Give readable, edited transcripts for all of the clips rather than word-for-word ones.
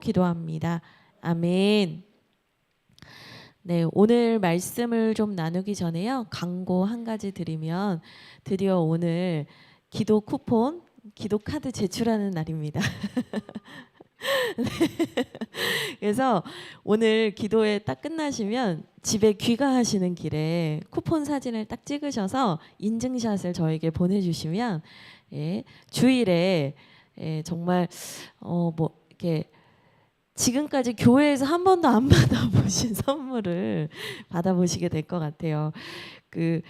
기도합니다. 아멘. 네, 오늘 말씀을 좀 나누기 전에요. 광고 한 가지 드리면 드디어 오늘 기도 쿠폰, 기도 카드 제출하는 날입니다. 그래서 오늘 기도회 딱 끝나시면 집에 귀가하시는 길에 쿠폰 사진을 딱 찍으셔서 인증샷을 저에게 보내주시면 주일에 정말 뭐 이렇게 지금까지 교회에서 한 번도 안 받아보신 선물을 받아보시게 될 것 같아요. 그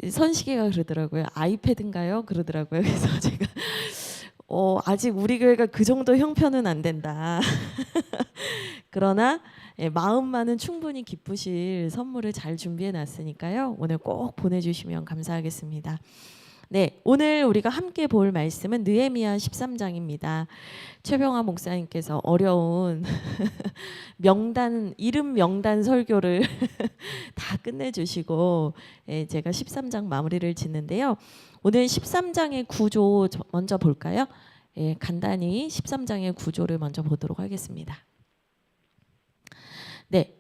선식이가 그러더라고요. 아이패드인가요? 그러더라고요. 그래서 제가 아직 우리 교회가 그 정도 형편은 안 된다. 그러나 마음만은 충분히 기쁘실 선물을 잘 준비해 놨으니까요. 오늘 꼭 보내주시면 감사하겠습니다. 네, 오늘 우리가 함께 볼 말씀은 느헤미야 13장입니다. 최병화 목사님께서 어려운 이름 명단 설교를 다 끝내주시고 제가 13장 마무리를 짓는데요. 오늘 13장의 구조 먼저 볼까요? 간단히 13장의 구조를 먼저 보도록 하겠습니다. 네,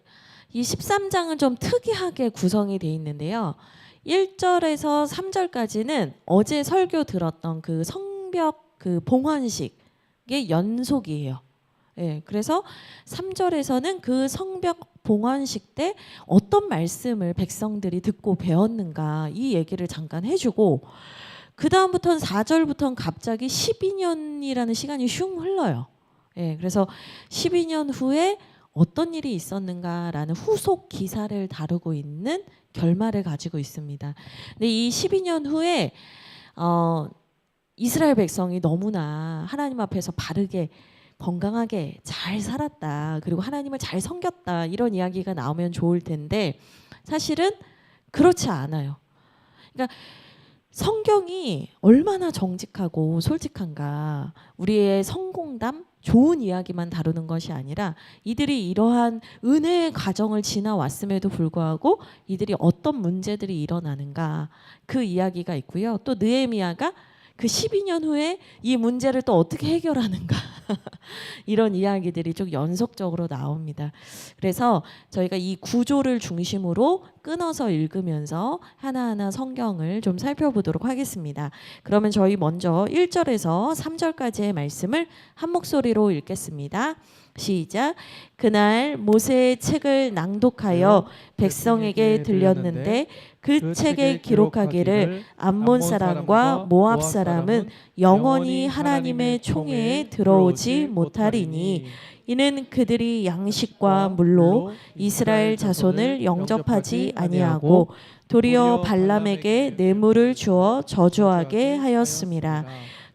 이 13장은 좀 특이하게 구성이 되어 있는데요. 1절에서 3절까지는 어제 설교 들었던 그 성벽 그 봉헌식의 연속이에요. 그래서 3절에서는 그 성벽 봉헌식 때 어떤 말씀을 백성들이 듣고 배웠는가 이 얘기를 잠깐 해주고 그 다음부터는 4절부터는 갑자기 12년이라는 시간이 슝 흘러요. 그래서 12년 후에 어떤 일이 있었는가라는 후속 기사를 다루고 있는 결말을 가지고 있습니다. 근데 이 12년 후에 이스라엘 백성이 너무나 하나님 앞에서 바르게 건강하게 잘 살았다. 그리고 하나님을 잘 섬겼다. 이런 이야기가 나오면 좋을 텐데 사실은 그렇지 않아요. 그러니까 성경이 얼마나 정직하고 솔직한가. 우리의 성공담, 좋은 이야기만 다루는 것이 아니라 이들이 이러한 은혜의 과정을 지나왔음에도 불구하고 이들이 어떤 문제들이 일어나는가 그 이야기가 있고요. 또 느헤미야가 그 12년 후에 이 문제를 또 어떻게 해결하는가 이런 이야기들이 좀 연속적으로 나옵니다. 그래서 저희가 이 구조를 중심으로 끊어서 읽으면서 하나하나 성경을 좀 살펴보도록 하겠습니다. 그러면 저희 먼저 1절에서 3절까지의 말씀을 한 목소리로 읽겠습니다. 시작. 그날 모세의 책을 낭독하여 백성에게 들렸는데 그 책에 기록하기를 암몬 사람과 모압 사람은 영원히 하나님의 총회에 들어오지 못하리니 이는 그들이 양식과 물로 이스라엘 자손을 영접하지 아니하고 도리어 발람에게 뇌물을 주어 저주하게 하였음이라.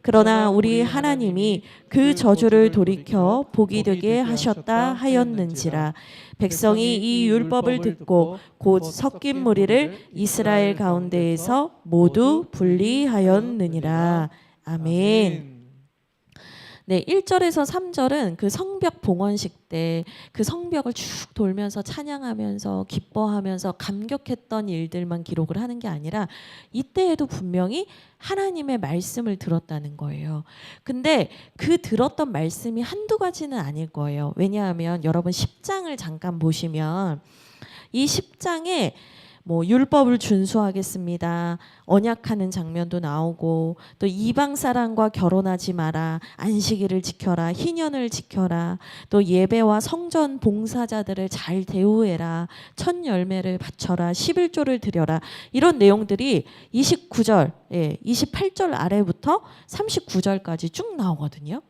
그러나 우리 하나님이 그 저주를 돌이켜 복이 되게 하셨다 하였는지라. 백성이 이 율법을 듣고 곧 섞인 무리를 이스라엘 가운데에서 모두 분리하였느니라. 아멘. 네, 1절에서 3절은 그 성벽 봉헌식 때 그 성벽을 쭉 돌면서 찬양하면서 기뻐하면서 감격했던 일들만 기록을 하는 게 아니라 이때에도 분명히 하나님의 말씀을 들었다는 거예요. 근데 그 들었던 말씀이 한두 가지는 아닐 거예요. 왜냐하면 여러분 10장을 잠깐 보시면 이 10장에 뭐 율법을 준수하겠습니다. 언약하는 장면도 나오고 또 이방 사람과 결혼하지 마라. 안식일을 지켜라. 희년을 지켜라. 또 예배와 성전 봉사자들을 잘 대우해라. 첫 열매를 바쳐라. 11조를 드려라. 이런 내용들이 29절, 28절 아래부터 39절까지 쭉 나오거든요.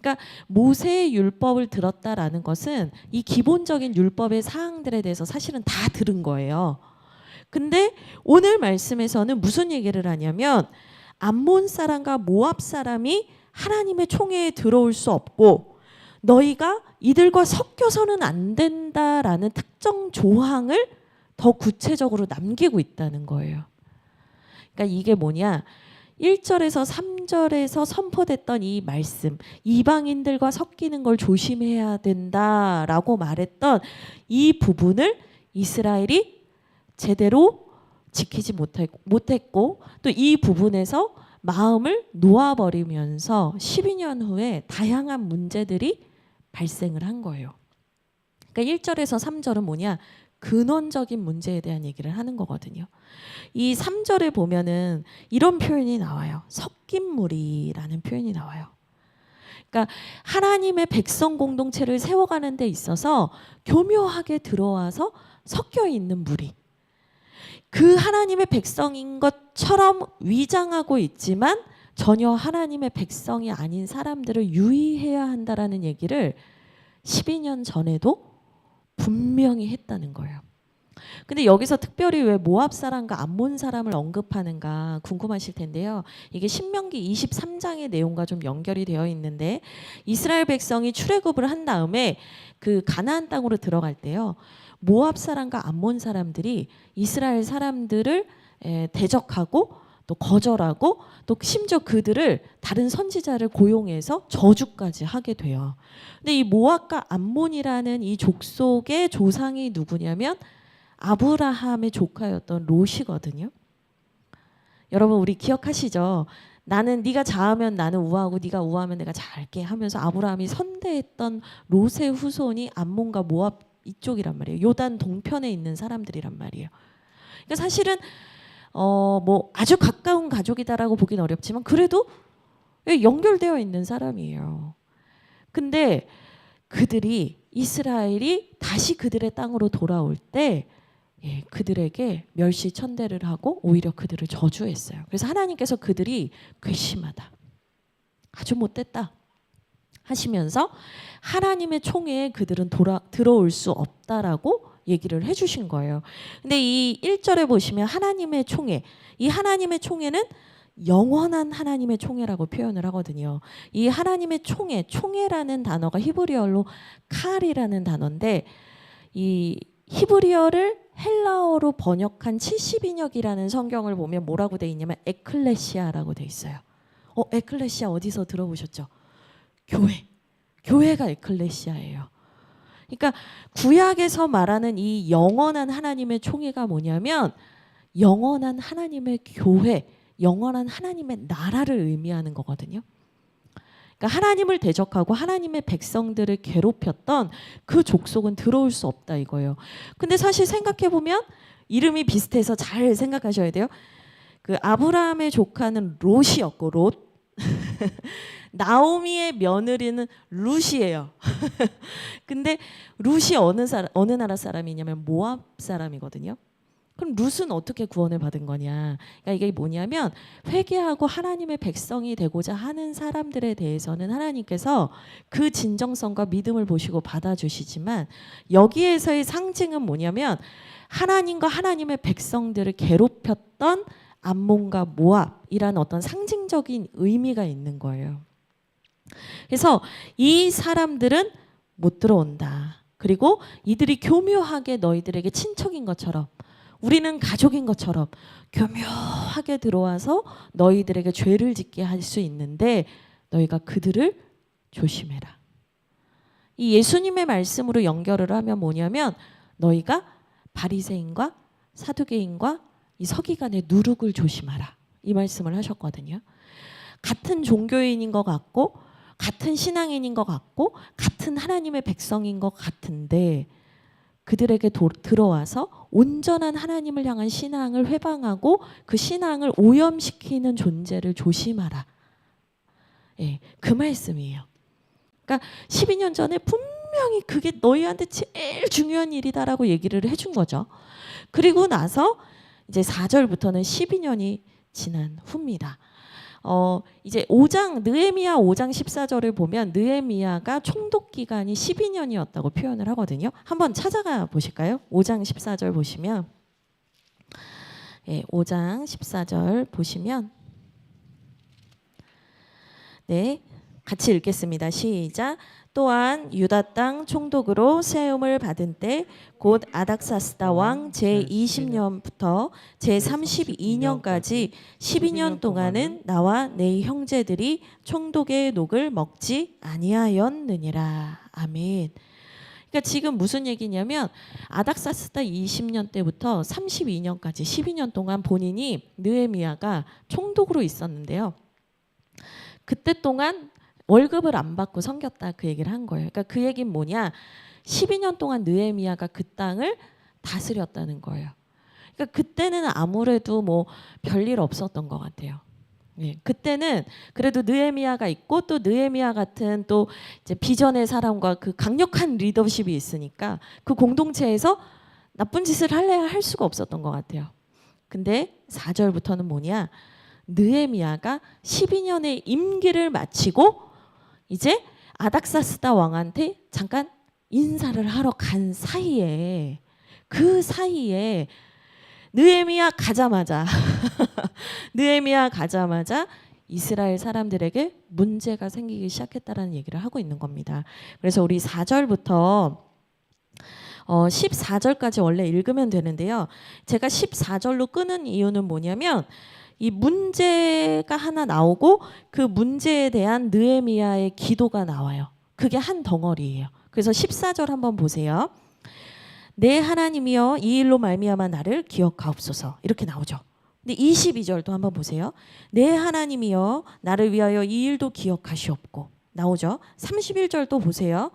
그러니까 모세의 율법을 들었다라는 것은 이 기본적인 율법의 사항들에 대해서 사실은 다 들은 거예요. 근데 오늘 말씀에서는 무슨 얘기를 하냐면 암몬 사람과 모압 사람이 하나님의 총회에 들어올 수 없고 너희가 이들과 섞여서는 안 된다라는 특정 조항을 더 구체적으로 남기고 있다는 거예요. 그러니까 이게 뭐냐? 1절에서 3절에서 선포됐던 이 말씀, 이방인들과 섞이는 걸 조심해야 된다라고 말했던 이 부분을 이스라엘이 제대로 지키지 못했고 또 이 부분에서 마음을 놓아버리면서 12년 후에 다양한 문제들이 발생을 한 거예요. 그러니까 1절에서 3절은 뭐냐? 근원적인 문제에 대한 얘기를 하는 거거든요. 이 3절에 보면은 이런 표현이 나와요. 섞인 무리라는 표현이 나와요. 그러니까 하나님의 백성 공동체를 세워가는 데 있어서 교묘하게 들어와서 섞여 있는 무리. 그 하나님의 백성인 것처럼 위장하고 있지만 전혀 하나님의 백성이 아닌 사람들을 유의해야 한다라는 얘기를 12년 전에도 분명히 했다는 거예요. 근데 여기서 특별히 왜 모압 사람과 암몬 사람을 언급하는가 궁금하실 텐데요. 이게 신명기 23장의 내용과 좀 연결이 되어 있는데 이스라엘 백성이 출애굽을 한 다음에 그 가나안 땅으로 들어갈 때요. 모압 사람과 암몬 사람들이 이스라엘 사람들을 대적하고 또 거절하고 또 심지어 그들을 다른 선지자를 고용해서 저주까지 하게 돼요. 근데 이 모압과 암몬이라는 이 족속의 조상이 누구냐면 아브라함의 조카였던 롯이거든요. 여러분 우리 기억하시죠? 나는 네가 좌하면 나는 우하고 네가 우하면 내가 좌할게 하면서 아브라함이 선대했던 롯의 후손이 암몬과 모압 이쪽이란 말이에요. 요단 동편에 있는 사람들이란 말이에요. 그러니까 사실은 뭐 아주 가까운 가족이다라고 보긴 어렵지만 그래도 연결되어 있는 사람이에요. 근데 그들이 이스라엘이 다시 그들의 땅으로 돌아올 때 그들에게 멸시천대를 하고 오히려 그들을 저주했어요. 그래서 하나님께서 그들이 괘씸하다, 아주 못됐다 하시면서 하나님의 총회에 그들은 들어올 수 없다라고 얘기를 해주신 거예요. 근데 이 1절에 보시면 하나님의 총회, 이 하나님의 총회는 영원한 하나님의 총회라고 표현을 하거든요. 이 하나님의 총회, 총회라는 단어가 히브리어로 칼이라는 단어인데 이 히브리어를 헬라어로 번역한 70인역이라는 성경을 보면 뭐라고 돼 있냐면 에클레시아라고 돼 있어요. 에클레시아 어디서 들어보셨죠? 교회가 에클레시아예요. 그러니까 구약에서 말하는 이 영원한 하나님의 총회가 뭐냐면 영원한 하나님의 교회, 영원한 하나님의 나라를 의미하는 거거든요. 그러니까 하나님을 대적하고 하나님의 백성들을 괴롭혔던 그 족속은 들어올 수 없다 이거예요. 근데 사실 생각해 보면 이름이 비슷해서 잘 생각하셔야 돼요. 그 아브라함의 조카는 롯이었고 롯. 나오미의 며느리는 룻이에요. 근데 룻이 어느 나라 사람이냐면 모압 사람이거든요. 그럼 룻은 어떻게 구원을 받은 거냐? 그러니까 이게 뭐냐면 회개하고 하나님의 백성이 되고자 하는 사람들에 대해서는 하나님께서 그 진정성과 믿음을 보시고 받아주시지만 여기에서의 상징은 뭐냐면 하나님과 하나님의 백성들을 괴롭혔던 암몬과 모압이라는 어떤 상징적인 의미가 있는 거예요. 그래서 이 사람들은 못 들어온다. 그리고 이들이 교묘하게 너희들에게 친척인 것처럼 우리는 가족인 것처럼 교묘하게 들어와서 너희들에게 죄를 짓게 할 수 있는데 너희가 그들을 조심해라. 이 예수님의 말씀으로 연결을 하면 뭐냐면 너희가 바리새인과 사두개인과 이 서기관의 누룩을 조심하라. 이 말씀을 하셨거든요. 같은 종교인인 것 같고 같은 신앙인인 것 같고 같은 하나님의 백성인 것 같은데 그들에게 들어와서 온전한 하나님을 향한 신앙을 회방하고 그 신앙을 오염시키는 존재를 조심하라. 그 말씀이에요. 그러니까 12년 전에 분명히 그게 너희한테 제일 중요한 일이다라고 얘기를 해준 거죠. 그리고 나서 이제 4절부터는 12년이 지난 후입니다. 이제 5장 느헤미야 5장 14절을 보면 느헤미야가 총독 기간이 12년이었다고 표현을 하거든요. 한번 찾아가 보실까요? 5장 14절 보시면 5장 14절 보시면 같이 읽겠습니다. 시작. 또한 유다 땅 총독으로 세움을 받은 때 곧 아닥사스다 왕 제20년부터 제32년까지 12년 동안은 나와 내 형제들이 총독의 녹을 먹지 아니하였느니라. 아멘. 그러니까 지금 무슨 얘기냐면 아닥사스다 20년 때부터 32년까지 12년 동안 본인이 느헤미야가 총독으로 있었는데요. 그때 동안 월급을 안 받고 섬겼다 그 얘기를 한 거예요. 그러니까 그 얘기는 뭐냐? 12년 동안 느헤미야가 그 땅을 다스렸다는 거예요. 그러니까 그때는 아무래도 뭐 별일 없었던 것 같아요. 예, 그때는 그래도 느헤미야가 있고 또 느헤미야 같은 또 이제 비전의 사람과 그 강력한 리더십이 있으니까 그 공동체에서 나쁜 짓을 할 수가 없었던 것 같아요. 근데 4절부터는 뭐냐? 느헤미야가 12년의 임기를 마치고 이제 아닥사스다 왕한테 잠깐 인사를 하러 간 사이에 그 사이에 느헤미야 가자마자 느헤미야 가자마자 이스라엘 사람들에게 문제가 생기기 시작했다라는 얘기를 하고 있는 겁니다. 그래서 우리 4절부터 14절까지 원래 읽으면 되는데요. 제가 14절로 끄는 이유는 뭐냐면 이 문제가 하나 나오고 그 문제에 대한 느헤미야의 기도가 나와요. 그게 한 덩어리예요. 그래서 14절 한번 보세요. 내 하나님이여 이 일로 말미암아 나를 기억하옵소서 이렇게 나오죠. 근데 22절도 한번 보세요. 내 하나님이여 나를 위하여 이 일도 기억하시옵고 나오죠. 31절도 보세요.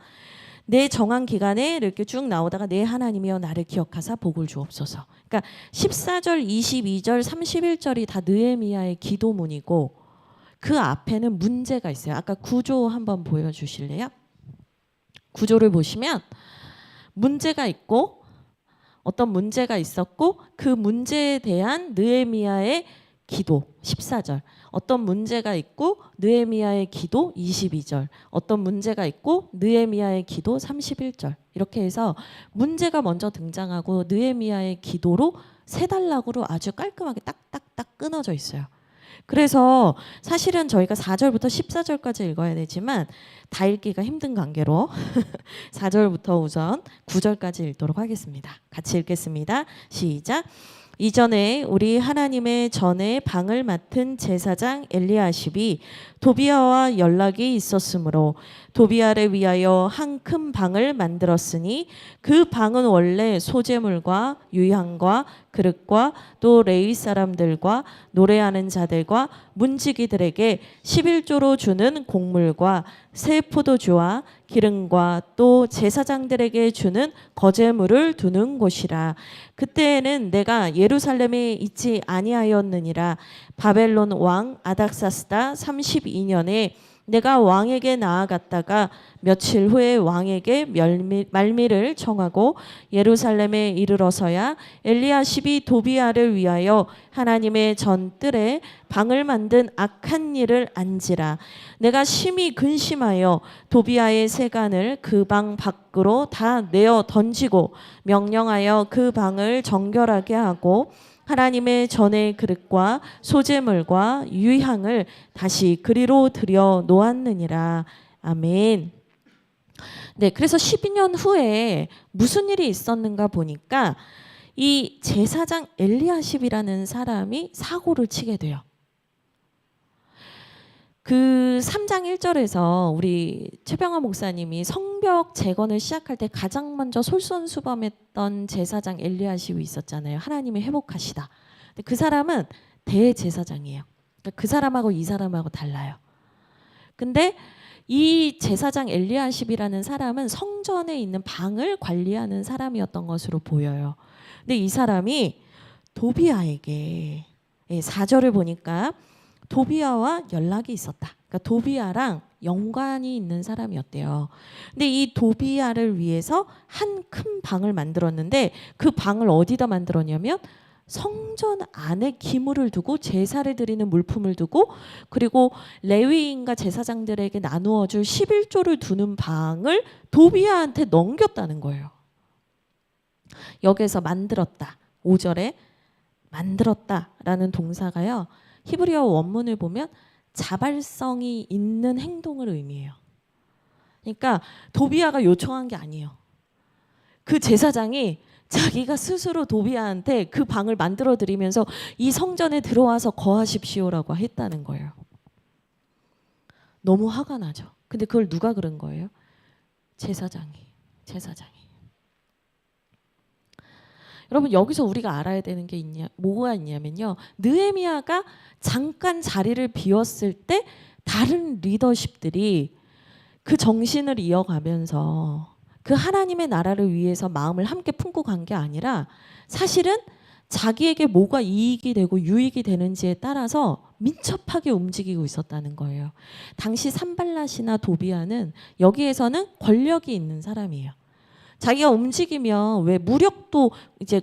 내 정한 기간에 이렇게 쭉 나오다가 내 하나님이여 나를 기억하사 복을 주옵소서. 그러니까 14절, 22절, 31절이 다 느헤미야의 기도문이고 그 앞에는 문제가 있어요. 아까 구조 한번 보여주실래요? 구조를 보시면 문제가 있고 어떤 문제가 있었고 그 문제에 대한 느헤미야의 기도 14절, 어떤 문제가 있고 느헤미야의 기도 22절, 어떤 문제가 있고 느헤미야의 기도 31절 이렇게 해서 문제가 먼저 등장하고 느헤미야의 기도로 세 단락으로 아주 깔끔하게 딱딱딱 끊어져 있어요. 그래서 사실은 저희가 4절부터 14절까지 읽어야 되지만 다 읽기가 힘든 관계로 4절부터 우선 9절까지 읽도록 하겠습니다. 같이 읽겠습니다. 시작. 이전에 우리 하나님의 전에 방을 맡은 제사장 엘리야십이 도비아와 연락이 있었으므로 도비아를 위하여 한 큰 방을 만들었으니 그 방은 원래 소재물과 유향과 그릇과 또 레위 사람들과 노래하는 자들과 문지기들에게 11조로 주는 곡물과 새 포도주와 기름과 또 제사장들에게 주는 거제물을 두는 곳이라. 그때에는 내가 예루살렘에 있지 아니하였느니라. 바벨론 왕 아닥사스다 32년에 내가 왕에게 나아갔다가 며칠 후에 왕에게 말미를 청하고 예루살렘에 이르러서야 엘리야십이 도비아를 위하여 하나님의 전뜰에 방을 만든 악한 일을 안지라. 내가 심히 근심하여 도비아의 세간을 그 방 밖으로 다 내어 던지고 명령하여 그 방을 정결하게 하고 하나님의 전의 그릇과 소재물과 유향을 다시 그리로 들여 놓았느니라. 아멘. 네, 그래서 12년 후에 무슨 일이 있었는가 보니까 이 제사장 엘리야십이라는 사람이 사고를 치게 돼요. 그 3장 1절에서 우리 최병화 목사님이 성벽 재건을 시작할 때 가장 먼저 솔선수범했던 제사장 엘리야십이 있었잖아요. 하나님이 회복하시다. 근데 그 사람은 대제사장이에요. 그러니까 그 사람하고 이 사람하고 달라요. 근데 이 제사장 엘리야십이라는 사람은 성전에 있는 방을 관리하는 사람이었던 것으로 보여요. 근데 이 사람이 도비아에게 4절을 보니까 도비아와 연락이 있었다. 그러니까 도비아랑 연관이 있는 사람이었대요. 근데 이 도비아를 위해서 한 큰 방을 만들었는데 그 방을 어디다 만들었냐면 성전 안에 기물을 두고 제사를 드리는 물품을 두고 그리고 레위인과 제사장들에게 나누어 줄 11조를 두는 방을 도비아한테 넘겼다는 거예요. 여기서 만들었다. 5절에 만들었다라는 동사가요. 히브리어 원문을 보면 자발성이 있는 행동을 의미해요. 그러니까 도비아가 요청한 게 아니에요. 그 제사장이 자기가 스스로 도비아한테 그 방을 만들어 드리면서 이 성전에 들어와서 거하십시오라고 했다는 거예요. 너무 화가 나죠. 근데 그걸 누가 그런 거예요? 제사장이. 여러분 여기서 우리가 알아야 되는 게 뭐가 있냐면요. 느헤미야가 잠깐 자리를 비웠을 때 다른 리더십들이 그 정신을 이어가면서 그 하나님의 나라를 위해서 마음을 함께 품고 간 게 아니라 사실은 자기에게 뭐가 이익이 되고 유익이 되는지에 따라서 민첩하게 움직이고 있었다는 거예요. 당시 산발랏이나 도비아는 여기에서는 권력이 있는 사람이에요. 자기가 움직이면 왜 무력도 이제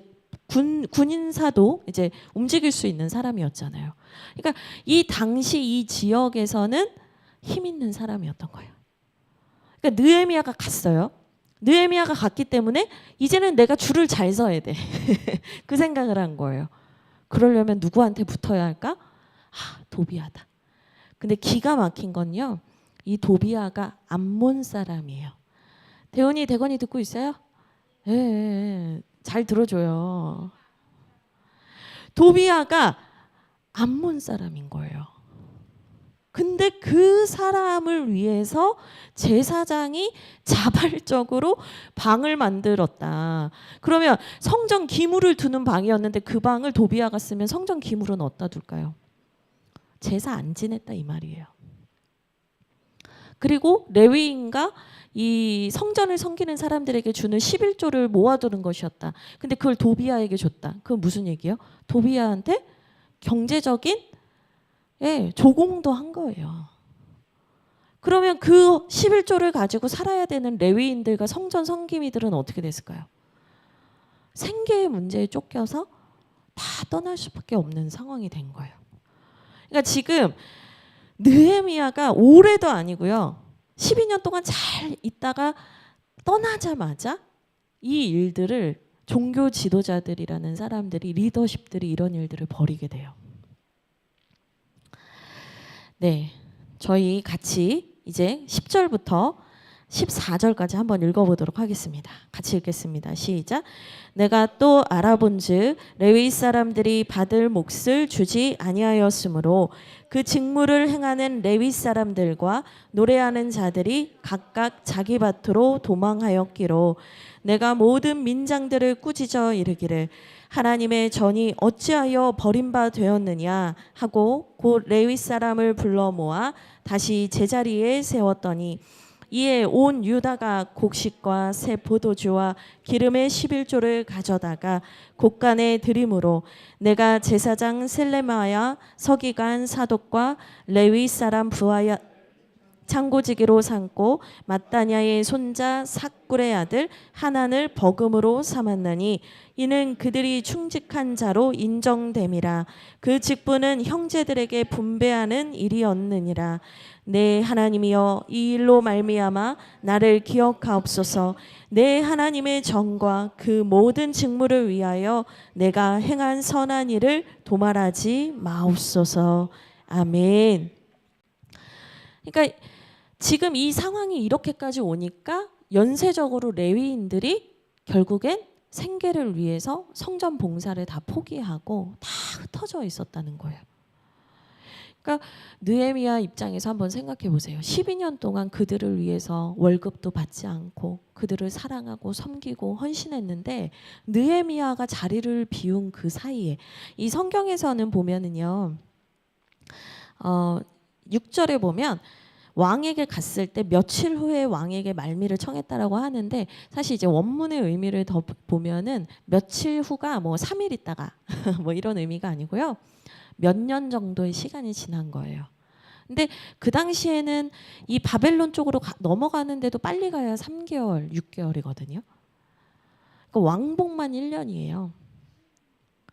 군인사도 이제 움직일 수 있는 사람이었잖아요. 그러니까 이 당시 이 지역에서는 힘 있는 사람이었던 거예요. 그러니까 느헤미야가 갔어요. 느헤미야가 갔기 때문에 이제는 내가 줄을 잘 서야 돼. 그 생각을 한 거예요. 그러려면 누구한테 붙어야 할까? 도비아다. 근데 기가 막힌 건요. 이 도비아가 암몬 사람이에요. 대원이 대건이 듣고 있어요? 예, 예, 잘 들어줘요. 도비아가 암몬 사람인 거예요. 근데 그 사람을 위해서 제사장이 자발적으로 방을 만들었다. 그러면 성전 기물을 두는 방이었는데 그 방을 도비아가 쓰면 성전 기물은 어디다 둘까요? 제사 안 지냈다 이 말이에요. 그리고 레위인과 이 성전을 섬기는 사람들에게 주는 11조를 모아두는 것이었다. 근데 그걸 도비아에게 줬다. 그건 무슨 얘기예요? 도비아한테 경제적인 조공도 한 거예요. 그러면 그 11조를 가지고 살아야 되는 레위인들과 성전 섬기미들은 어떻게 됐을까요? 생계의 문제에 쫓겨서 다 떠날 수밖에 없는 상황이 된 거예요. 그러니까 지금 느헤미야가 올해도 아니고요. 12년 동안 잘 있다가 떠나자마자 이 일들을 종교 지도자들이라는 사람들이 리더십들이 이런 일들을 벌이게 돼요. 네, 저희 같이 이제 10절부터 14절까지 한번 읽어보도록 하겠습니다. 같이 읽겠습니다. 시작. 내가 또 알아본즉 레위 사람들이 받을 몫을 주지 아니하였으므로 그 직무를 행하는 레위 사람들과 노래하는 자들이 각각 자기 밭으로 도망하였기로 내가 모든 민장들을 꾸짖어 이르기를 하나님의 전이 어찌하여 버림바 되었느냐 하고 곧 레위 사람을 불러 모아 다시 제자리에 세웠더니 이에 온 유다가 곡식과 새 포도주와 기름의 11조를 가져다가 곡간에 드림으로 내가 제사장 셀레마야 서기관 사독과 레위 사람 부하야 창고지기로 삼고 마따냐의 손자 삭굴의 아들 하난을 버금으로 삼았나니 이는 그들이 충직한 자로 인정됨이라. 그 직분은 형제들에게 분배하는 일이었느니라. 내 하나님이여 이 일로 말미암아 나를 기억하옵소서. 내 하나님의 정과 그 모든 직무를 위하여 내가 행한 선한 일을 도말하지 마옵소서. 아멘. 그러니까 지금 이 상황이 이렇게까지 오니까 연쇄적으로 레위인들이 결국엔 생계를 위해서 성전 봉사를 다 포기하고 다 흩어져 있었다는 거예요. 그러니까 느헤미야 입장에서 한번 생각해 보세요. 12년 동안 그들을 위해서 월급도 받지 않고 그들을 사랑하고 섬기고 헌신했는데 느헤미야가 자리를 비운 그 사이에 이 성경에서는 보면은요. 6절에 보면 왕에게 갔을 때 며칠 후에 왕에게 말미를 청했다라고 하는데 사실 이제 원문의 의미를 더 보면은 며칠 후가 뭐 3일 있다가 뭐 이런 의미가 아니고요. 몇 년 정도의 시간이 지난 거예요. 근데 그 당시에는 이 바벨론 쪽으로 넘어가는데도 빨리 가야 3개월, 6개월이거든요. 그러니까 왕복만 1년이에요.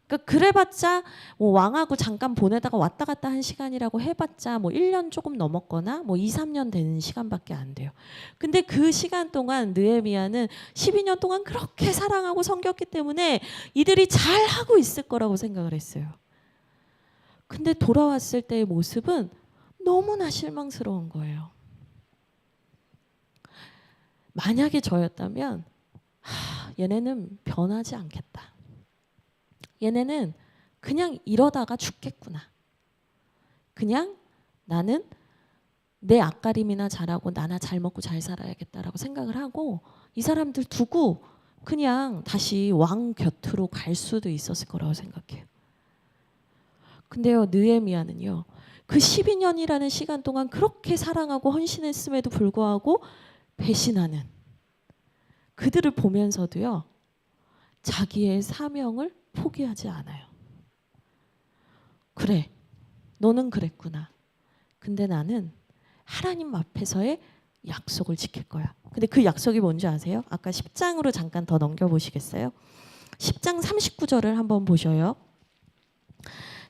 그러니까 그래봤자 뭐 왕하고 잠깐 보내다가 왔다 갔다 한 시간이라고 해봤자 뭐 1년 조금 넘었거나 뭐 2, 3년 되는 시간밖에 안 돼요. 근데 그 시간 동안 느헤미야는 12년 동안 그렇게 사랑하고 섬겼기 때문에 이들이 잘하고 있을 거라고 생각을 했어요. 근데 돌아왔을 때의 모습은 너무나 실망스러운 거예요. 만약에 저였다면 얘네는 변하지 않겠다. 얘네는 그냥 이러다가 죽겠구나. 그냥 나는 내 앞가림이나 잘하고 나나 잘 먹고 잘 살아야겠다라고 생각을 하고 이 사람들 두고 그냥 다시 왕 곁으로 갈 수도 있었을 거라고 생각해요. 근데요 느헤미야는요 그 12년이라는 시간 동안 그렇게 사랑하고 헌신했음에도 불구하고 배신하는 그들을 보면서도요, 자기의 사명을 포기하지 않아요. 그래, 너는 그랬구나. 근데 나는 하나님 앞에서의 약속을 지킬 거야. 근데 그 약속이 뭔지 아세요? 아까 10장으로 잠깐 더 넘겨보시겠어요? 10장 39절을 한번 보셔요.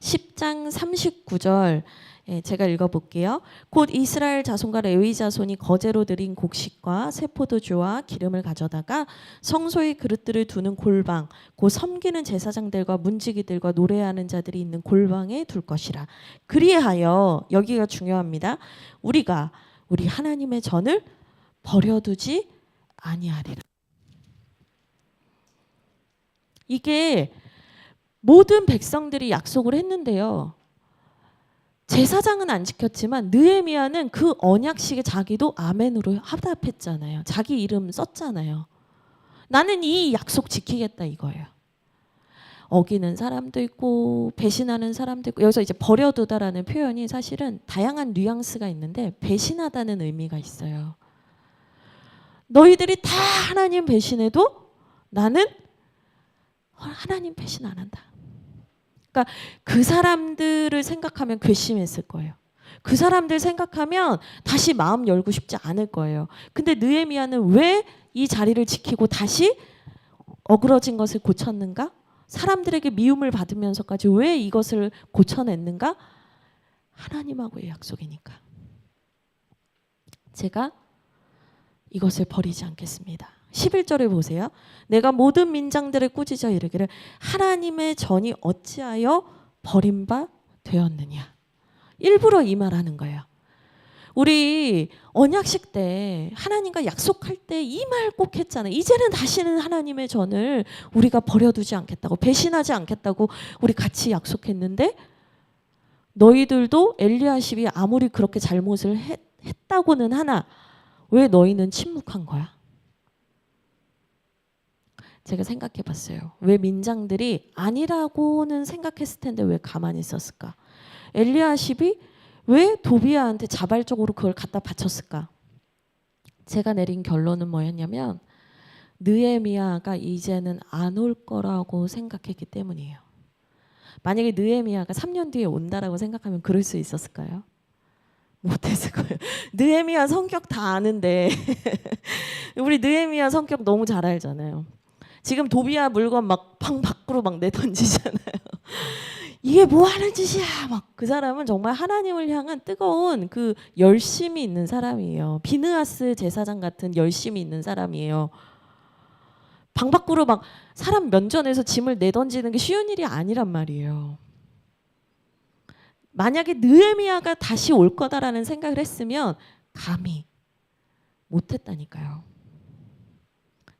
10장 39절 제가 읽어볼게요. 곧 이스라엘 자손과 레위 자손이 거제로 드린 곡식과 새 포도주와 기름을 가져다가 성소의 그릇들을 두는 골방, 곧 섬기는 제사장들과 문지기들과 노래하는 자들이 있는 골방에 둘 것이라. 그리하여, 여기가 중요합니다, 우리가 우리 하나님의 전을 버려두지 아니하리라. 이게 모든 백성들이 약속을 했는데요, 제사장은 안 지켰지만 느헤미야는 그 언약식에 자기도 아멘으로 합답했잖아요. 자기 이름 썼잖아요. 나는 이 약속 지키겠다 이거예요. 어기는 사람도 있고 배신하는 사람도 있고, 여기서 이제 버려두다라는 표현이 사실은 다양한 뉘앙스가 있는데 배신하다는 의미가 있어요. 너희들이 다 하나님 배신해도 나는 하나님 배신 안 한다. 그러니까 그 사람들을 생각하면 괘씸했을 거예요. 그 사람들 생각하면 다시 마음 열고 싶지 않을 거예요. 근데 느헤미야는 왜 이 자리를 지키고 다시 어그러진 것을 고쳤는가? 사람들에게 미움을 받으면서까지 왜 이것을 고쳐냈는가? 하나님하고의 약속이니까. 제가 이것을 버리지 않겠습니다. 11절에 보세요. 내가 모든 민장들을 꾸짖어 이르기를 하나님의 전이 어찌하여 버림바 되었느냐. 일부러 이 말하는 거예요. 우리 언약식 때 하나님과 약속할 때 이 말 꼭 했잖아요. 이제는 다시는 하나님의 전을 우리가 버려두지 않겠다고, 배신하지 않겠다고 우리 같이 약속했는데, 너희들도 엘리야십이 아무리 그렇게 잘못을 했다고는 하나 왜 너희는 침묵한 거야? 제가 생각해 봤어요. 왜 민장들이 아니라고는 생각했을 텐데 왜 가만히 있었을까? 엘리야십이 왜 도비야한테 자발적으로 그걸 갖다 바쳤을까? 제가 내린 결론은 뭐였냐면, 느헤미야가 이제는 안 올 거라고 생각했기 때문이에요. 만약에 느헤미야가 3년 뒤에 온다라고 생각하면 그럴 수 있었을까요? 못했을 거예요. 느헤미야 성격 다 아는데 우리 느헤미야 성격 너무 잘 알잖아요. 지금 도비야 물건 막 방 밖으로 막 내던지잖아요. 이게 뭐 하는 짓이야 막. 그 사람은 정말 하나님을 향한 뜨거운 그 열심이 있는 사람이에요. 비느하스 제사장 같은 열심이 있는 사람이에요. 방 밖으로 막 사람 면전에서 짐을 내던지는 게 쉬운 일이 아니란 말이에요. 만약에 느헤미야가 다시 올 거다라는 생각을 했으면 감히 못했다니까요.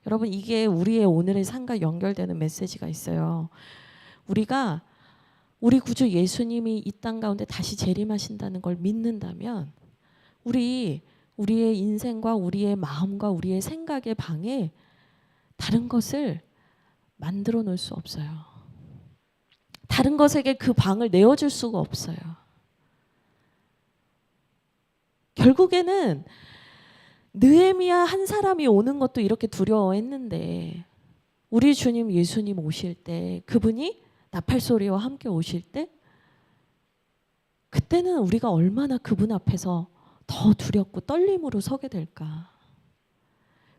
여러분, 이게 우리의 오늘의 삶과 연결되는 메시지가 있어요. 우리가 우리 구주 예수님이 이 땅 가운데 다시 재림하신다는 걸 믿는다면 우리의 인생과 우리의 마음과 우리의 생각의 방에 다른 것을 만들어 놓을 수 없어요. 다른 것에게 그 방을 내어줄 수가 없어요. 결국에는 느헤미야 한 사람이 오는 것도 이렇게 두려워했는데, 우리 주님 예수님 오실 때, 그분이 나팔소리와 함께 오실 때, 그때는 우리가 얼마나 그분 앞에서 더 두렵고 떨림으로 서게 될까.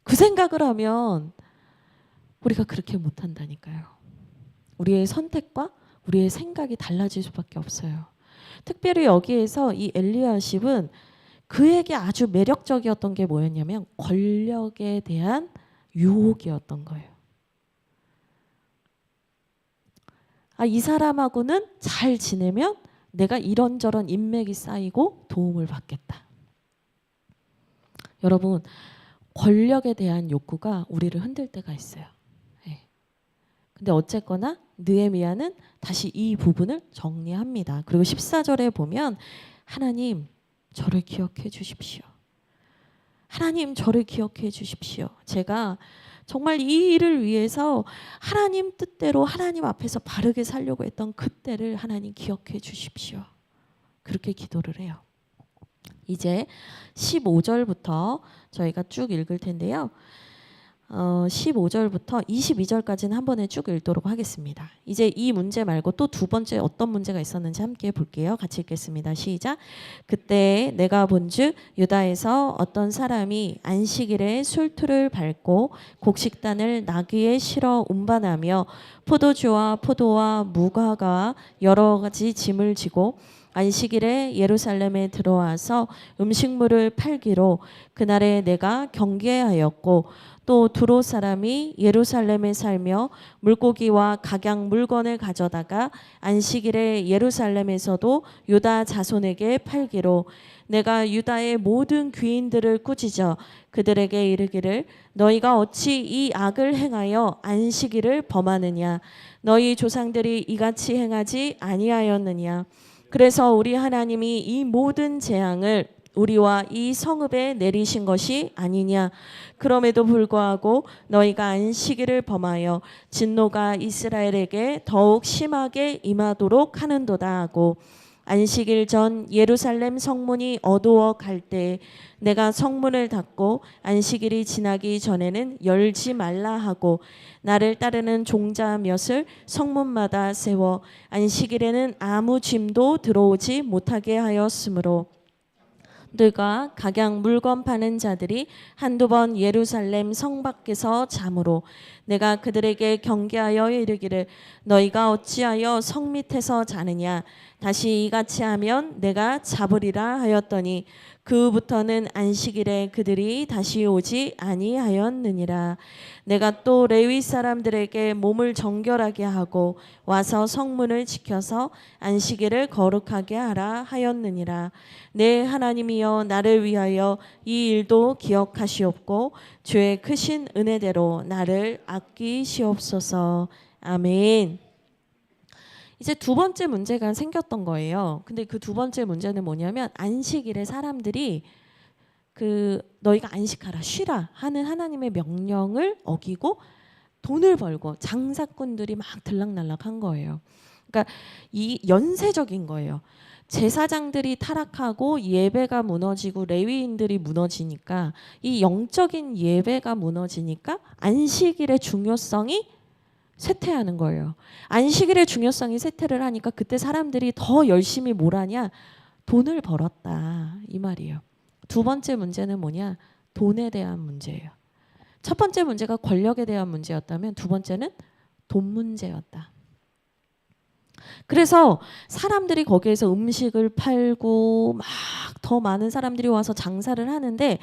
그 생각을 하면 우리가 그렇게 못한다니까요. 우리의 선택과 우리의 생각이 달라질 수밖에 없어요. 특별히 여기에서 이 엘리야십은 그에게 아주 매력적이었던 게 뭐였냐면 권력에 대한 유혹이었던 거예요. 이 사람하고는 잘 지내면 내가 이런저런 인맥이 쌓이고 도움을 받겠다. 여러분, 권력에 대한 욕구가 우리를 흔들 때가 있어요. 근데 어쨌거나 느헤미야는 다시 이 부분을 정리합니다. 그리고 14절에 보면 하나님 저를 기억해 주십시오. 하나님 저를 기억해 주십시오. 제가 정말 이 일을 위해서 하나님 뜻대로 하나님 앞에서 바르게 살려고 했던 그때를 하나님 기억해 주십시오. 그렇게 기도를 해요. 이제 15절부터 저희가 쭉 읽을 텐데요. 15절부터 22절까지는 한 번에 쭉 읽도록 하겠습니다. 이제 이 문제 말고 또 두 번째 어떤 문제가 있었는지 함께 볼게요. 같이 읽겠습니다. 시작. 그때 내가 본즉 유다에서 어떤 사람이 안식일에 술투를 밟고 곡식단을 나귀에 실어 운반하며 포도주와 포도와 무화과 여러 가지 짐을 지고 안식일에 예루살렘에 들어와서 음식물을 팔기로 그날에 내가 경계하였고 또 두로 사람이 예루살렘에 살며 물고기와 각양 물건을 가져다가 안식일에 예루살렘에서도 유다 자손에게 팔기로 내가 유다의 모든 귀인들을 꾸짖어 그들에게 이르기를 너희가 어찌 이 악을 행하여 안식일을 범하느냐 너희 조상들이 이같이 행하지 아니하였느냐 그래서 우리 하나님이 이 모든 재앙을 우리와 이 성읍에 내리신 것이 아니냐. 그럼에도 불구하고 너희가 안식일을 범하여 진노가 이스라엘에게 더욱 심하게 임하도록 하는도다 하고 안식일 전 예루살렘 성문이 어두워 갈 때에 내가 성문을 닫고 안식일이 지나기 전에는 열지 말라 하고 나를 따르는 종자 몇을 성문마다 세워 안식일에는 아무 짐도 들어오지 못하게 하였으므로 너희가 각양 물건 파는 자들이 한두 번 예루살렘 성 밖에서 잠으로 내가 그들에게 경계하여 이르기를 너희가 어찌하여 성 밑에서 자느냐 다시 이같이 하면 내가 잡으리라 하였더니 그 후부터는 안식일에 그들이 다시 오지 아니하였느니라. 내가 또 레위 사람들에게 몸을 정결하게 하고 와서 성문을 지켜서 안식일을 거룩하게 하라 하였느니라. 내 하나님이여 나를 위하여 이 일도 기억하시옵고 주의 크신 은혜대로 나를 아끼시옵소서. 아멘. 이제 두 번째 문제가 생겼던 거예요. 근데 그 두 번째 문제는 뭐냐면 안식일에 사람들이 너희가 안식하라 쉬라 하는 하나님의 명령을 어기고 돈을 벌고 장사꾼들이 막 들락날락한 거예요. 그러니까 이 연쇄적인 거예요. 제사장들이 타락하고 예배가 무너지고 레위인들이 무너지니까 이 영적인 예배가 무너지니까 안식일의 중요성이 쇠퇴하는 거예요. 안식일의 중요성이 쇠퇴를 하니까 그때 사람들이 더 열심히 뭘 하냐? 돈을 벌었다 이 말이에요. 두 번째 문제는 뭐냐? 돈에 대한 문제예요. 첫 번째 문제가 권력에 대한 문제였다면 두 번째는 돈 문제였다. 그래서 사람들이 거기에서 음식을 팔고 막 더 많은 사람들이 와서 장사를 하는데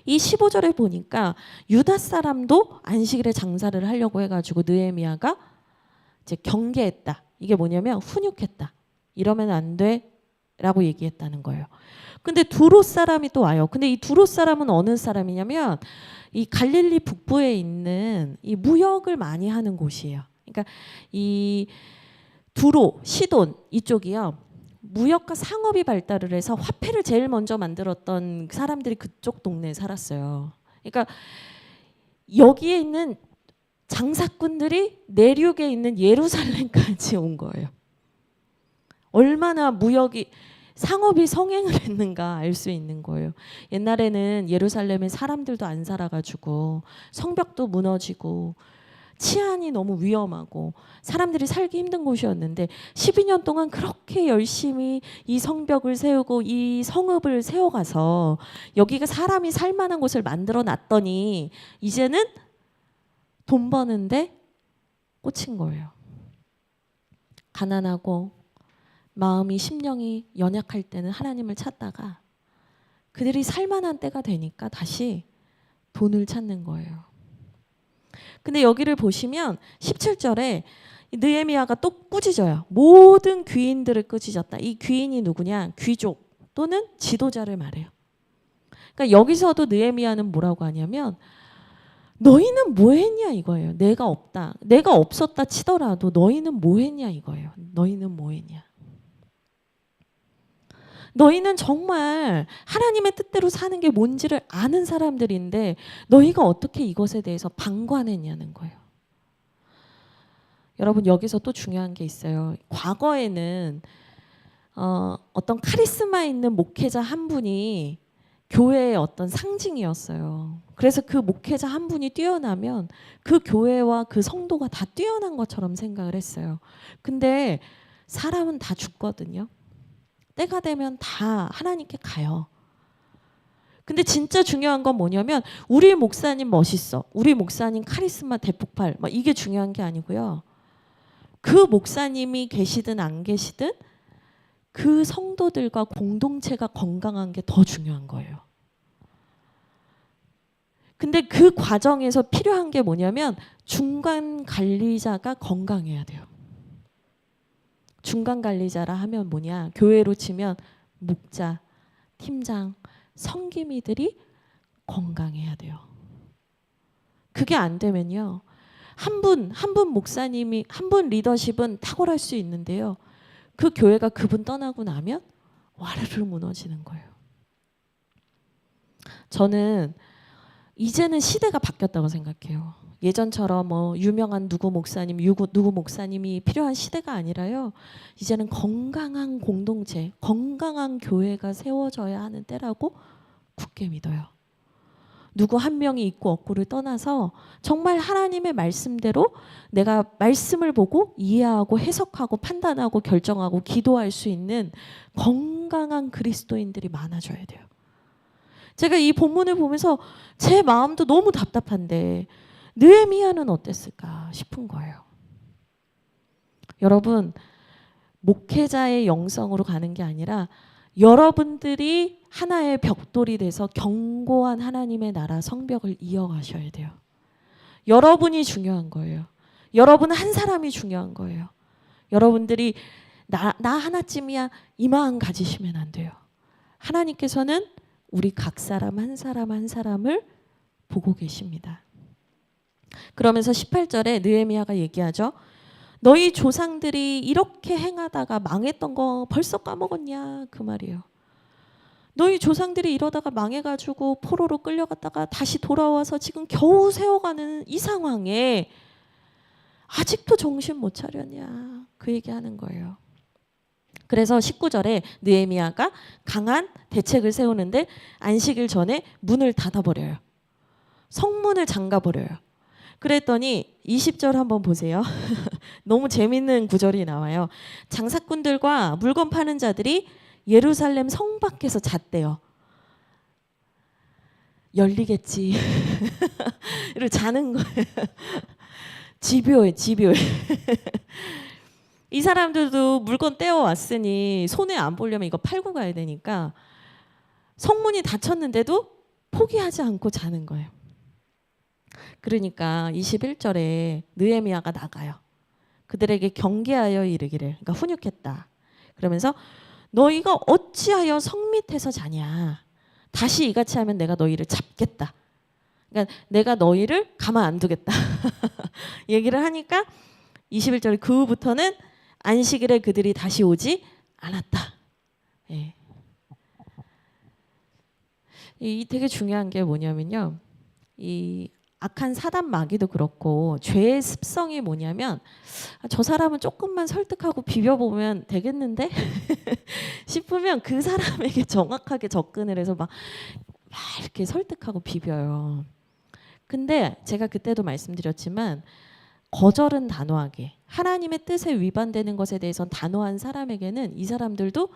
이 15절에 보니까 유다 사람도 안식일에 장사를 하려고 해가지고 느헤미야가 이제 경계했다. 이게 뭐냐면 훈육했다. 이러면 안 돼라고 얘기했다는 거예요. 근데 두로 사람이 또 와요. 근데 이 두로 사람은 어느 사람이냐면 이 갈릴리 북부에 있는 이 무역을 많이 하는 곳이에요. 그러니까 이 두로, 시돈 이쪽이요. 무역과 상업이 발달을 해서 화폐를 제일 먼저 만들었던 사람들이 그쪽 동네에 살았어요. 그러니까 여기에 있는 장사꾼들이 내륙에 있는 예루살렘까지 온 거예요. 얼마나 무역이 상업이 성행을 했는가 알 수 있는 거예요. 옛날에는 예루살렘에 사람들도 안 살아가지고 성벽도 무너지고 치안이 너무 위험하고 사람들이 살기 힘든 곳이었는데 12년 동안 그렇게 열심히 이 성벽을 세우고 이 성읍을 세워가서 여기가 사람이 살만한 곳을 만들어 놨더니 이제는 돈 버는데 꽂힌 거예요. 가난하고 마음이 심령이 연약할 때는 하나님을 찾다가 그들이 살만한 때가 되니까 다시 돈을 찾는 거예요. 근데 여기를 보시면 17절에 느헤미야가 또 꾸짖어요. 모든 귀인들을 꾸짖었다. 이 귀인이 누구냐? 귀족 또는 지도자를 말해요. 그러니까 여기서도 느헤미야는 뭐라고 하냐면 너희는 뭐 했냐 이거예요. 내가 없다. 내가 없었다 치더라도 너희는 뭐 했냐 이거예요. 너희는 뭐 했냐. 너희는 정말 하나님의 뜻대로 사는 게 뭔지를 아는 사람들인데 너희가 어떻게 이것에 대해서 방관했냐는 거예요. 여러분 여기서 또 중요한 게 있어요. 과거에는 어떤 카리스마 있는 목회자 한 분이 교회의 어떤 상징이었어요. 그래서 그 목회자 한 분이 뛰어나면 그 교회와 그 성도가 다 뛰어난 것처럼 생각을 했어요. 근데 사람은 다 죽거든요. 때가 되면 다 하나님께 가요. 근데 진짜 중요한 건 뭐냐면 우리 목사님 멋있어. 우리 목사님 카리스마 대폭발. 막 이게 중요한 게 아니고요. 그 목사님이 계시든 안 계시든 그 성도들과 공동체가 건강한 게 더 중요한 거예요. 근데 그 과정에서 필요한 게 뭐냐면 중간 관리자가 건강해야 돼요. 중간 관리자라 하면 뭐냐? 교회로 치면 목자, 팀장, 성기미들이 건강해야 돼요. 그게 안 되면요. 한 분 목사님이, 한 분 리더십은 탁월할 수 있는데요. 그 교회가 그분 떠나고 나면 와르르 무너지는 거예요. 저는 이제는 시대가 바뀌었다고 생각해요. 예전처럼 뭐 유명한 누구 목사님, 누구 목사님이 필요한 시대가 아니라요. 이제는 건강한 공동체, 건강한 교회가 세워져야 하는 때라고 굳게 믿어요. 누구 한 명이 있고 없고를 떠나서 정말 하나님의 말씀대로 내가 말씀을 보고 이해하고 해석하고 판단하고 결정하고 기도할 수 있는 건강한 그리스도인들이 많아져야 돼요. 제가 이 본문을 보면서 제 마음도 너무 답답한데 느헤미야는 어땠을까 싶은 거예요. 여러분, 목회자의 영성으로 가는 게 아니라 여러분들이 하나의 벽돌이 돼서 견고한 하나님의 나라 성벽을 이어가셔야 돼요. 여러분이 중요한 거예요. 여러분 한 사람이 중요한 거예요. 여러분들이 나 하나쯤이야 이 마음 가지시면 안 돼요. 하나님께서는 우리 각 사람 한 사람 한 사람을 보고 계십니다. 그러면서 18절에 느헤미야가 얘기하죠. 너희 조상들이 이렇게 행하다가 망했던 거 벌써 까먹었냐 그 말이에요. 너희 조상들이 이러다가 망해가지고 포로로 끌려갔다가 다시 돌아와서 지금 겨우 세워가는 이 상황에 아직도 정신 못 차렸냐 그 얘기하는 거예요. 그래서 19절에 느헤미야가 강한 대책을 세우는데 안식일 전에 문을 닫아버려요. 성문을 잠가버려요. 그랬더니 20절 한번 보세요. 너무 재밌는 구절이 나와요. 장사꾼들과 물건 파는 자들이 예루살렘 성 밖에서 잤대요. 열리겠지. 이러고 자는 거예요. 집요해. 이 사람들도 물건 떼어왔으니 손해 안 보려면 이거 팔고 가야 되니까 성문이 닫혔는데도 포기하지 않고 자는 거예요. 그러니까 21절에 느헤미야가 나가요. 그들에게 경계하여 이르기를, 그러니까 훈육했다. 그러면서 너희가 어찌하여 성 밑에서 자냐. 다시 이같이 하면 내가 너희를 잡겠다. 그러니까 내가 너희를 가만 안 두겠다. 얘기를 하니까 21절에 그 후부터는 안식일에 그들이 다시 오지 않았다. 예. 이 되게 중요한 게 뭐냐면요. 이 악한 사단 마귀도 그렇고 죄의 습성이 뭐냐면 저 사람은 조금만 설득하고 비벼보면 되겠는데 싶으면 그 사람에게 정확하게 접근을 해서 막 이렇게 설득하고 비벼요. 근데 제가 그때도 말씀드렸지만 거절은 단호하게 하나님의 뜻에 위반되는 것에 대해서는 단호한 사람에게는 이 사람들도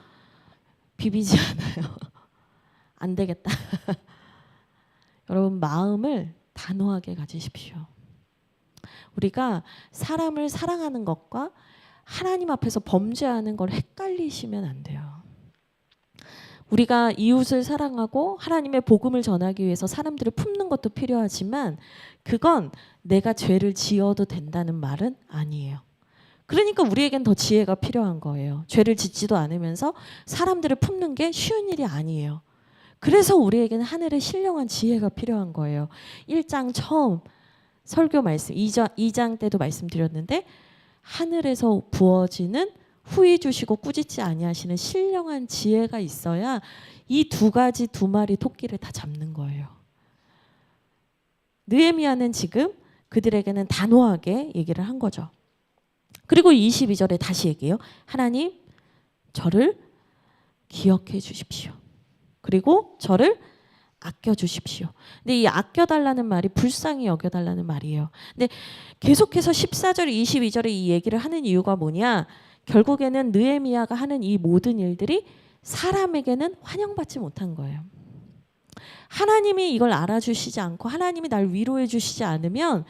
비비지 않아요. 안 되겠다. 여러분 마음을 단호하게 가지십시오. 우리가 사람을 사랑하는 것과 하나님 앞에서 범죄하는 걸 헷갈리시면 안 돼요. 우리가 이웃을 사랑하고 하나님의 복음을 전하기 위해서 사람들을 품는 것도 필요하지만 그건 내가 죄를 지어도 된다는 말은 아니에요. 그러니까 우리에겐 더 지혜가 필요한 거예요. 죄를 짓지도 않으면서 사람들을 품는 게 쉬운 일이 아니에요. 그래서 우리에게는 하늘의 신령한 지혜가 필요한 거예요. 1장 처음 설교 말씀 2장 때도 말씀드렸는데 하늘에서 부어지는 후히 주시고 꾸짖지 아니하시는 신령한 지혜가 있어야 이 두 마리 토끼를 다 잡는 거예요. 느헤미야는 지금 그들에게는 단호하게 얘기를 한 거죠. 그리고 22절에 다시 얘기해요. 하나님 저를 기억해 주십시오. 그리고 저를 아껴주십시오. 근데 이 아껴달라는 말이 불쌍히 여겨달라는 말이에요. 근데 계속해서 14절, 22절에 이 얘기를 하는 이유가 뭐냐? 결국에는 느헤미야가 하는 이 모든 일들이 사람에게는 환영받지 못한 거예요. 하나님이 이걸 알아주시지 않고 하나님이 날 위로해 주시지 않으면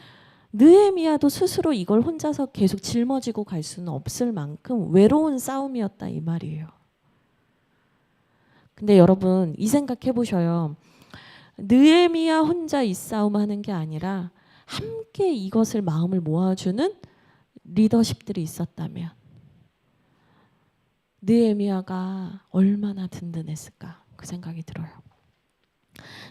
느헤미야도 스스로 이걸 혼자서 계속 짊어지고 갈 수는 없을 만큼 외로운 싸움이었다 이 말이에요. 근데 여러분 이 생각해 보셔요. 느헤미야 혼자 이 싸움 하는 게 아니라 함께 이것을 마음을 모아주는 리더십들이 있었다면 느헤미야가 얼마나 든든했을까 그 생각이 들어요.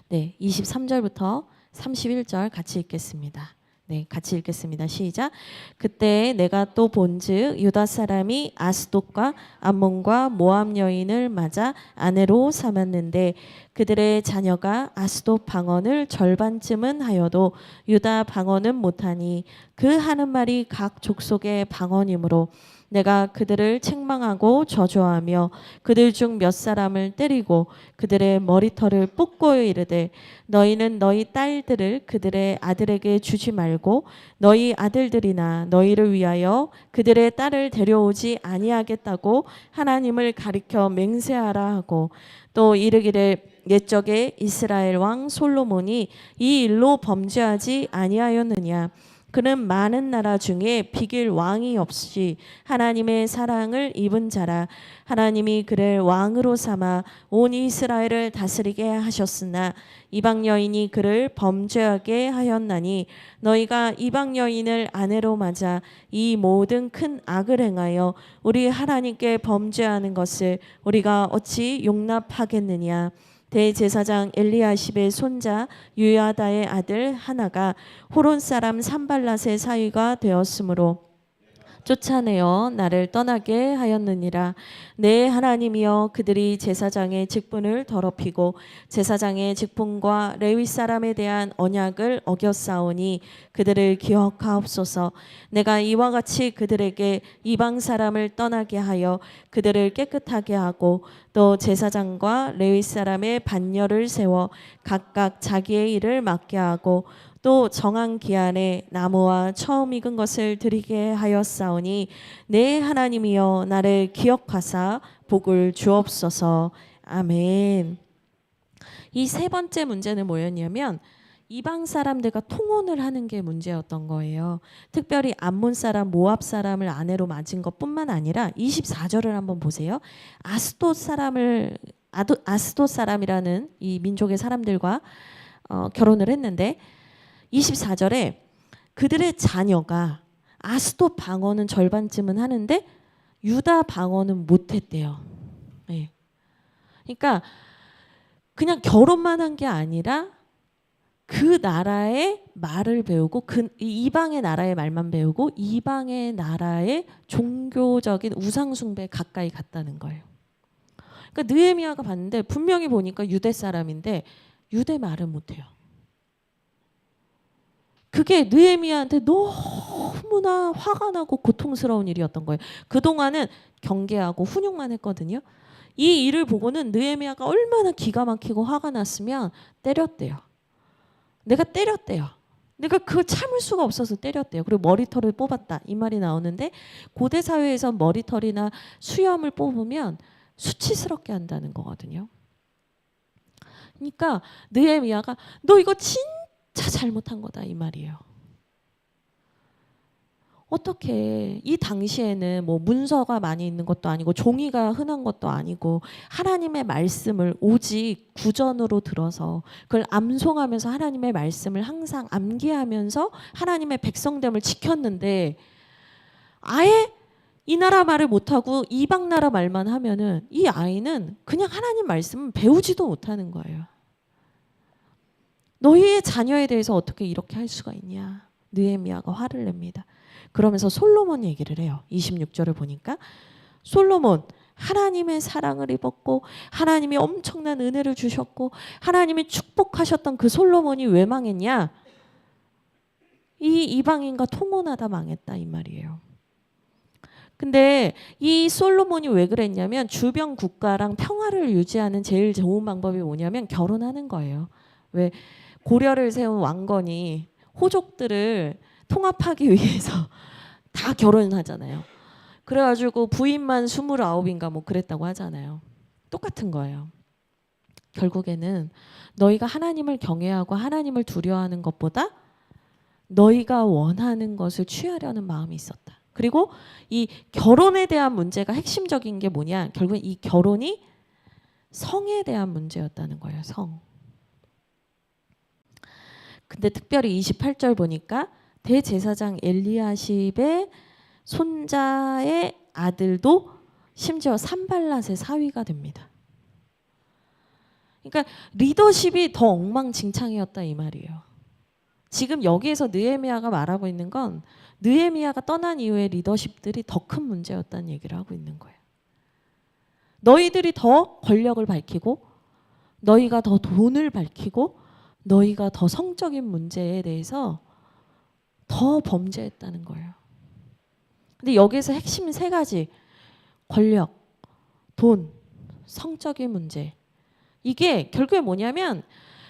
네, 23절부터 31절 같이 읽겠습니다. 네, 같이 읽겠습니다. 시작. 그때 내가 또 본즉 유다 사람이 아스돗과 암몬과 모압 여인을 맞아 아내로 삼았는데 그들의 자녀가 아스돗 방언을 절반쯤은 하여도 유다 방언은 못하니 그 하는 말이 각 족속의 방언이므로 내가 그들을 책망하고 저주하며 그들 중 몇 사람을 때리고 그들의 머리털을 뽑고 이르되 너희는 너희 딸들을 그들의 아들에게 주지 말고 너희 아들들이나 너희를 위하여 그들의 딸을 데려오지 아니하겠다고 하나님을 가리켜 맹세하라 하고 또 이르기를 옛적에 이스라엘 왕 솔로몬이 이 일로 범죄하지 아니하였느냐. 그는 많은 나라 중에 비길 왕이 없이 하나님의 사랑을 입은 자라. 하나님이 그를 왕으로 삼아 온 이스라엘을 다스리게 하셨으나 이방 여인이 그를 범죄하게 하였나니 너희가 이방 여인을 아내로 맞아 이 모든 큰 악을 행하여 우리 하나님께 범죄하는 것을 우리가 어찌 용납하겠느냐. 대제사장 엘리야십의 손자 유야다의 아들 하나가 호론 사람 산발랏의 사위가 되었으므로 쫓아내어 나를 떠나게 하였느니라. 내 하나님이여 그들이 제사장의 직분을 더럽히고 제사장의 직분과 레위 사람에 대한 언약을 어겼사오니 그들을 기억하옵소서. 내가 이와 같이 그들에게 이방 사람을 떠나게 하여 그들을 깨끗하게 하고 또 제사장과 레위 사람의 반열을 세워 각각 자기의 일을 맡게 하고 또 정한 기한에 나무와 처음 익은 것을 드리게 하였사오니 내 하나님이여 나를 기억하사 복을 주옵소서. 아멘. 이 세 번째 문제는 뭐였냐면 이방 사람들과 통혼을 하는 게 문제였던 거예요. 특별히 암몬 사람, 모압 사람을 아내로 맞은 것뿐만 아니라 24절을 한번 보세요. 아스돗 사람이라는 이 민족의 사람들과 결혼을 했는데 24절에 그들의 자녀가 아스돗 방언은 절반쯤은 하는데 유다 방언은 못했대요. 네. 그러니까 그냥 결혼만 한 게 아니라 그 나라의 말을 배우고 그 이방의 나라의 말만 배우고 이방의 나라의 종교적인 우상 숭배에 가까이 갔다는 거예요. 그러니까 느헤미야가 봤는데 분명히 보니까 유대 사람인데 유대 말을 못해요. 그게 느헤미야한테 너무나 화가 나고 고통스러운 일이었던 거예요. 그동안은 경계하고 훈육만 했거든요. 이 일을 보고는 느헤미야가 얼마나 기가 막히고 화가 났으면 때렸대요. 내가 때렸대요. 내가 그걸 참을 수가 없어서 때렸대요. 그리고 머리털을 뽑았다 이 말이 나오는데 고대 사회에서 머리털이나 수염을 뽑으면 수치스럽게 한다는 거거든요. 그러니까 느헤미야가 너 이거 진짜 잘못한 거다 이 말이에요. 어떻게 이 당시에는 뭐 문서가 많이 있는 것도 아니고 종이가 흔한 것도 아니고 하나님의 말씀을 오직 구전으로 들어서 그걸 암송하면서 하나님의 말씀을 항상 암기하면서 하나님의 백성됨을 지켰는데 아예 이 나라 말을 못하고 이방 나라 말만 하면은 이 아이는 그냥 하나님 말씀을 배우지도 못하는 거예요. 너희의 자녀에 대해서 어떻게 이렇게 할 수가 있냐. 느헤미야가 화를 냅니다. 그러면서 솔로몬 얘기를 해요. 26절을 보니까 솔로몬 하나님의 사랑을 입었고 하나님이 엄청난 은혜를 주셨고 하나님이 축복하셨던 그 솔로몬이 왜 망했냐. 이 이방인과 통혼하다 망했다 이 말이에요. 근데 이 솔로몬이 왜 그랬냐면 주변 국가랑 평화를 유지하는 제일 좋은 방법이 뭐냐면 결혼하는 거예요. 왜 고려를 세운 왕건이 호족들을 통합하기 위해서 다 결혼하잖아요. 그래가지고 부인만 29인가 뭐 그랬다고 하잖아요. 똑같은 거예요. 결국에는 너희가 하나님을 경외하고 하나님을 두려워하는 것보다 너희가 원하는 것을 취하려는 마음이 있었다. 그리고 이 결혼에 대한 문제가 핵심적인 게 뭐냐? 결국 이 결혼이 성에 대한 문제였다는 거예요. 성. 근데 특별히 28절 보니까 대제사장 엘리야십의 손자의 아들도 심지어 산발랏의 사위가 됩니다. 그러니까 리더십이 더 엉망진창이었다 이 말이에요. 지금 여기에서 느헤미야가 말하고 있는 건 느헤미야가 떠난 이후의 리더십들이 더 큰 문제였다는 얘기를 하고 있는 거예요. 너희들이 더 권력을 밝히고 너희가 더 돈을 밝히고 너희가 더 성적인 문제에 대해서 더 범죄했다는 거예요. 근데 여기에서 핵심 세 가지, 권력, 돈, 성적인 문제. 이게 결국에 뭐냐면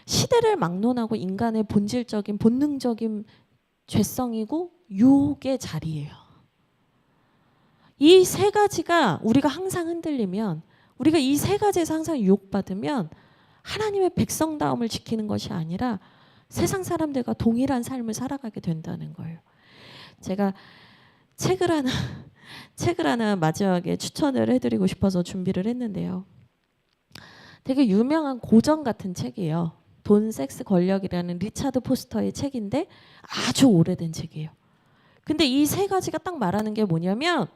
시대를 막론하고 인간의 본질적인 본능적인 죄성이고 유혹의 자리예요. 이 세 가지가 우리가 항상 흔들리면, 우리가 이 세 가지에서 항상 유혹받으면 하나님의 백성다움을 지키는 것이 아니라 세상 사람들과 동일한 삶을 살아가게 된다는 거예요. 제가 책을 하나 마지막에 추천을 해드리고 싶어서 준비를 했는데요. 되게 유명한 고전 같은 책이에요. 돈, 섹스, 권력이라는 리차드 포스터의 책인데 아주 오래된 책이에요. 근데 이 세 가지가 딱 말하는 게 뭐냐면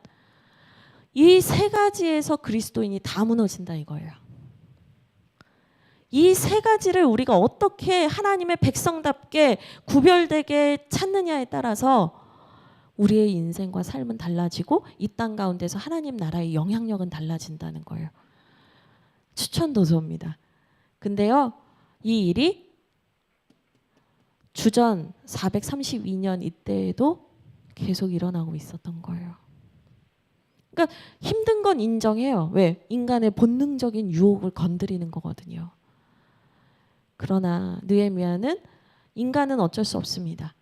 이 세 가지에서 그리스도인이 다 무너진다 이거예요. 이 세 가지를 우리가 어떻게 하나님의 백성답게 구별되게 찾느냐에 따라서 우리의 인생과 삶은 달라지고 이 땅 가운데서 하나님 나라의 영향력은 달라진다는 거예요. 추천 도서입니다. 근데요, 이 일이 주전 432년 이때에도 계속 일어나고 있었던 거예요. 그러니까 힘든 건 인정해요. 왜? 인간의 본능적인 유혹을 건드리는 거거든요. 그러나 느헤미야는 인간은 어쩔 수 없습니다.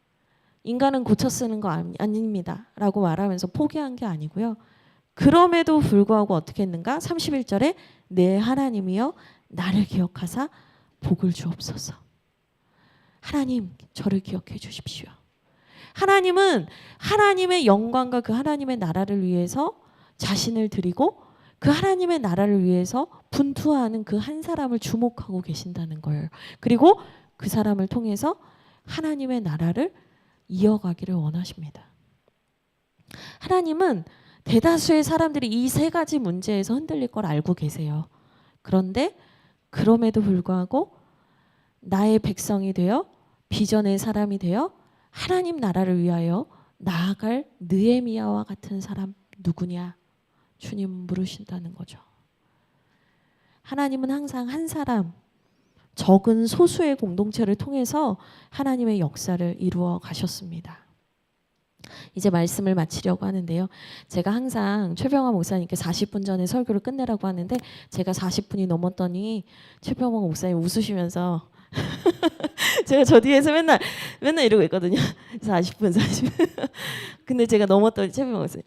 인간은 고쳐 쓰는 거 아닙니다. 라고 말하면서 포기한 게 아니고요. 그럼에도 불구하고 어떻게 했는가? 31절에 내 하나님이여 나를 기억하사 복을 주옵소서. 하나님 저를 기억해 주십시오. 하나님은 하나님의 영광과 그 하나님의 나라를 위해서 자신을 드리고 그 하나님의 나라를 위해서 분투하는 그 한 사람을 주목하고 계신다는 거예요. 그리고 그 사람을 통해서 하나님의 나라를 이어가기를 원하십니다. 하나님은 대다수의 사람들이 이 세 가지 문제에서 흔들릴 걸 알고 계세요. 그런데 그럼에도 불구하고 나의 백성이 되어 비전의 사람이 되어 하나님 나라를 위하여 나아갈 느헤미야와 같은 사람 누구냐? 주님 물으신다는 거죠. 하나님은 항상 한 사람, 적은 소수의 공동체를 통해서 하나님의 역사를 이루어 가셨습니다. 이제 말씀을 마치려고 하는데요. 제가 항상 최병화 목사님께 40분 전에 설교를 끝내라고 하는데 제가 40분이 넘었더니 최병화 목사님 웃으시면서 제가 저 뒤에서 맨날 이러고 있거든요. 40분. 근데 제가 넘었더니 최병화 목사님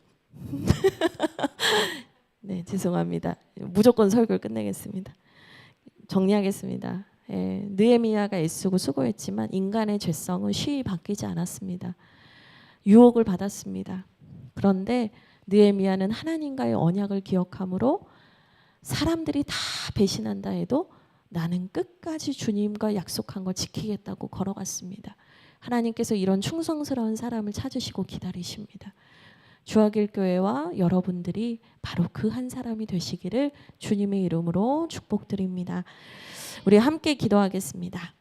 네, 죄송합니다. 무조건 설교를 끝내겠습니다. 정리하겠습니다. 예, 느헤미야가 애쓰고 수고했지만 인간의 죄성은 쉬이 바뀌지 않았습니다. 유혹을 받았습니다. 그런데 느헤미야는 하나님과의 언약을 기억함으로 사람들이 다 배신한다 해도 나는 끝까지 주님과 약속한 걸 지키겠다고 걸어갔습니다. 하나님께서 이런 충성스러운 사람을 찾으시고 기다리십니다. 주하길교회와 여러분들이 바로 그 한 사람이 되시기를 주님의 이름으로 축복드립니다. 우리 함께 기도하겠습니다.